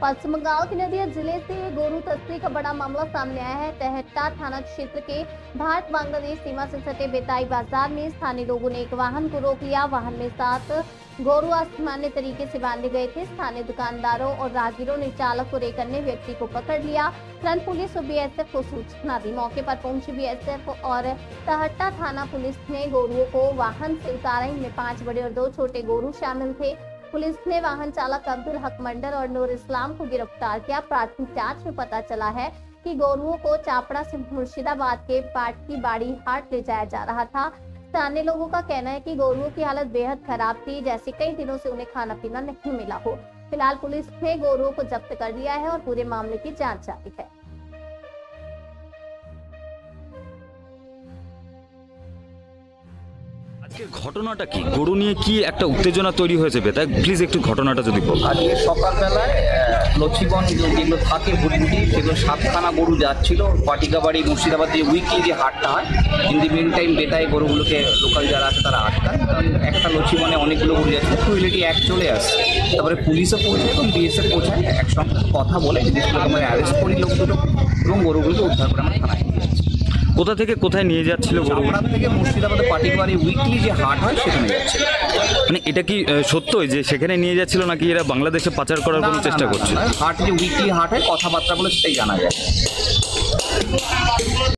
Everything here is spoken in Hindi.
पश्चिम बंगाल के नदिया जिले से गोरू तस्करी का बड़ा मामला सामने आया है। तेहट्टा थाना क्षेत्र के भारत बांग्लादेश सीमा से सटे बेताई बाजार में स्थानीय लोगों ने एक वाहन को रोक लिया। वाहन में 7 गोरू असामान्य तरीके से बांधे गए थे। स्थानीय दुकानदारों और राहगीरों ने चालक और एक अन्य व्यक्ति को पकड़ लिया। तुरंत पुलिस और बीएसएफ को सूचना दी। मौके पर पहुंची बीएसएफ और तेहट्टा थाना पुलिस ने गोरुओं को वाहन से उतारा। इनमें 5 बड़े और 2 छोटे गोरू शामिल थे। पुलिस ने वाहन चालक अब्दुल हक मंडल और नूर इस्लाम को गिरफ्तार किया। प्राथमिक जांच में पता चला है कि गोरुओं को चापड़ा से मुर्शिदाबाद के पाटकी बाड़ी हाट ले जाया जा रहा था। स्थानीय लोगों का कहना है कि गोरुओं की हालत बेहद खराब थी, जैसे कई दिनों से उन्हें खाना पीना नहीं मिला हो। फिलहाल पुलिस ने गोरुओं को जब्त कर लिया है और पूरे मामले की जांच जारी है। ঘটনাটা কি গরু নিয়ে কি একটা উত্তেজনা তৈরি হয়েছে বেতা প্লিজ একটু ঘটনাটা যদি বল। আজকে সকালবেলায় লক্ষ্মীগঞ্জ যেগুলো থাকে ভুটভুটি সেগুলো 7খানা গরু যাচ্ছিল পাটিকাবাড়ি মুর্শিদাবাদ যে উইকলি যে হাটটা হয় ইন দি মেন টাইম বেতায় গরুগুলোকে লোকাল যারা আছে তারা আটকান। কারণ একটা লক্ষ্মীগঞ্জে অনেকগুলো গরু যাচ্ছে টুইলিটি এক চলে আসে। তারপরে পুলিশও পৌঁছায় এবং বিএসএফ পৌঁছায়, একসঙ্গে কথা বলে জিনিসগুলোকে আমরা অ্যারেস্ট করি লোক দুটো এবং গরুগুলোকে উদ্ধার করে আমরা থানায় নিয়ে যাচ্ছি। কোথা থেকে কোথায় নিয়ে যাচ্ছিল গরু? চাপড়া থেকে মুর্শিদাবাদে পাটিকাবাড়ি উইকলি যে হাট হয় সেখানে যাচ্ছে। মানে এটা কি সত্যই যে সেখানে নিয়ে যাচ্ছিল নাকি এরা বাংলাদেশে পাচার করার কোনো চেষ্টা করছে? হাট যে উইকলি হাট হয় কথাবার্তা বলে সেটাই জানা যায়।